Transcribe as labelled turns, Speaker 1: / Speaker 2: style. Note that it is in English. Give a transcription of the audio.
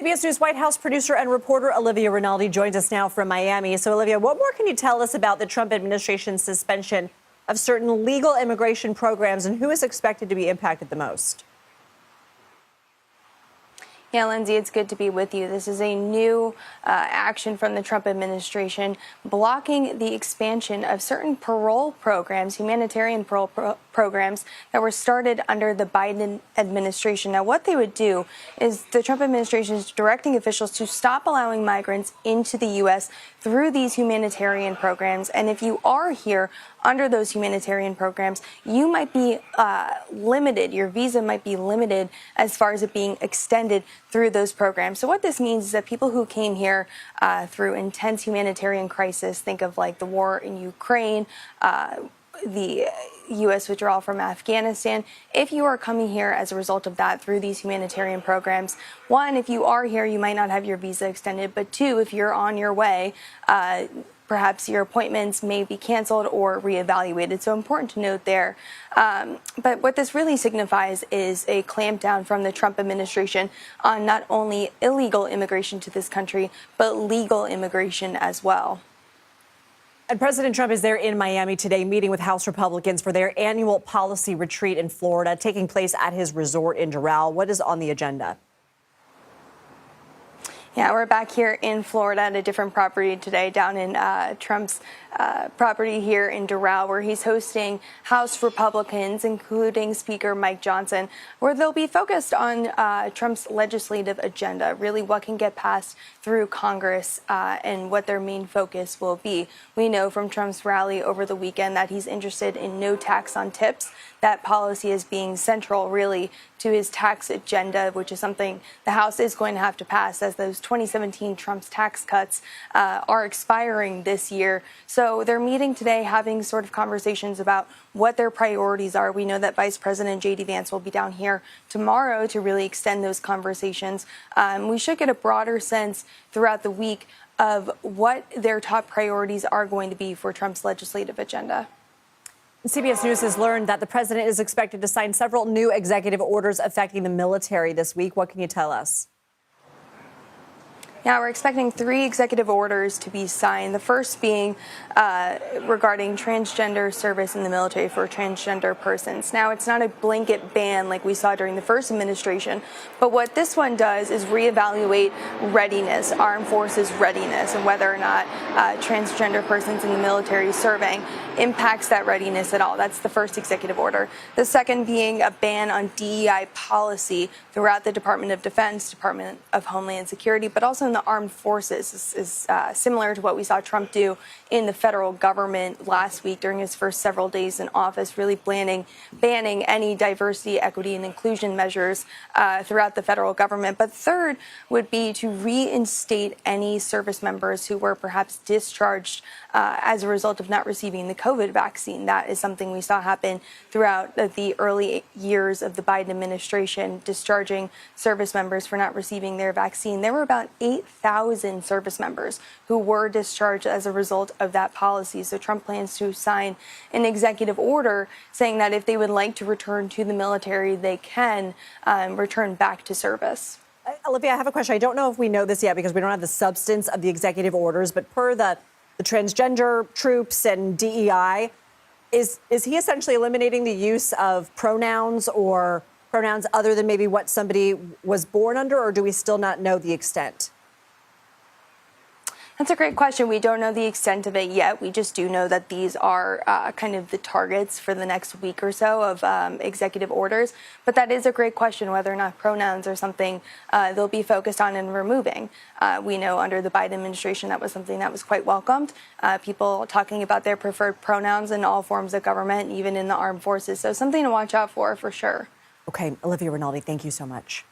Speaker 1: CBS News White House producer and reporter Olivia Rinaldi joins us now from Miami. So, Olivia, what more can you tell us about the Trump administration's suspension of certain legal immigration programs and who is expected to be impacted the most?
Speaker 2: Yeah, Lindsay, it's good to be with you. This is a new action from the Trump administration blocking the expansion of certain parole programs, humanitarian parole programs that were started under the Biden administration. Now, what they would do is the Trump administration is directing officials to stop allowing migrants into the U.S. through these humanitarian programs. And if you are here under those humanitarian programs, you might be limited. Your visa might be limited as far as it being extended through those programs. So what this means is that people who came here through intense humanitarian crisis, think of like the war in Ukraine, the U.S. withdrawal from Afghanistan. If you are coming here as a result of that through these humanitarian programs, one, if you are here, you might not have your visa extended. But two, if you're on your way, perhaps your appointments may be canceled or reevaluated. So important to note there. But what this really signifies is a clampdown from the Trump administration on not only illegal immigration to this country, but legal immigration as well.
Speaker 1: And President Trump is there in Miami today, meeting with House Republicans for their annual policy retreat in Florida, taking place at his resort in Doral. What is on the agenda?
Speaker 2: Yeah, we're back here in Florida at a different property today, down in Trump's property here in Doral, where he's hosting House Republicans, including Speaker Mike Johnson, where they'll be focused on Trump's legislative agenda, really what can get passed through Congress and what their main focus will be. We know from Trump's rally over the weekend that he's interested in no tax on tips. That policy is being central, really, to his tax agenda, which is something the House is going to have to pass as those 2017 Trump's tax cuts are expiring this year. So they're meeting today, having sort of conversations about what their priorities are. We know that Vice President J.D. Vance will be down here tomorrow to really extend those conversations. We should get a broader sense throughout the week of what their top priorities are going to be for Trump's legislative agenda.
Speaker 1: CBS News has learned that the president is expected to sign several new executive orders affecting the military this week. What can you tell us?
Speaker 2: Yeah, we're expecting 3 executive orders to be signed. The first being regarding transgender service in the military for transgender persons. Now, it's not a blanket ban like we saw during the first administration, but what this one does is reevaluate readiness, armed forces readiness, and whether or not transgender persons in the military serving impacts that readiness at all. That's the first executive order. The second being a ban on DEI policy throughout the Department of Defense, Department of Homeland Security, but also in the armed forces. This is similar to what we saw Trump do in the federal government last week during his first several days in office, really banning any diversity, equity, and inclusion measures throughout the federal government. But third would be to reinstate any service members who were perhaps discharged as a result of not receiving the COVID vaccine. That is something we saw happen throughout the early years of the Biden administration, discharging service members for not receiving their vaccine. There were about 8,000 service members who were discharged as a result of that policy. So Trump plans to sign an executive order saying that if they would like to return to the military, they can return back to service.
Speaker 1: Olivia, I have a question. I don't know if we know this yet because we don't have the substance of the executive orders, but per the transgender troops and DEI, is he essentially eliminating the use of pronouns or pronouns other than maybe what somebody was born under, or do we still not know the extent?
Speaker 2: That's a great question. We don't know the extent of it yet. We just do know that these are kind of the targets for the next week or so of executive orders. But that is a great question, whether or not pronouns are something they'll be focused on and removing. We know under the Biden administration that was something that was quite welcomed. People talking about their preferred pronouns in all forms of government, even in the armed forces. So something to watch out for sure.
Speaker 1: Okay, Olivia Rinaldi, thank you so much.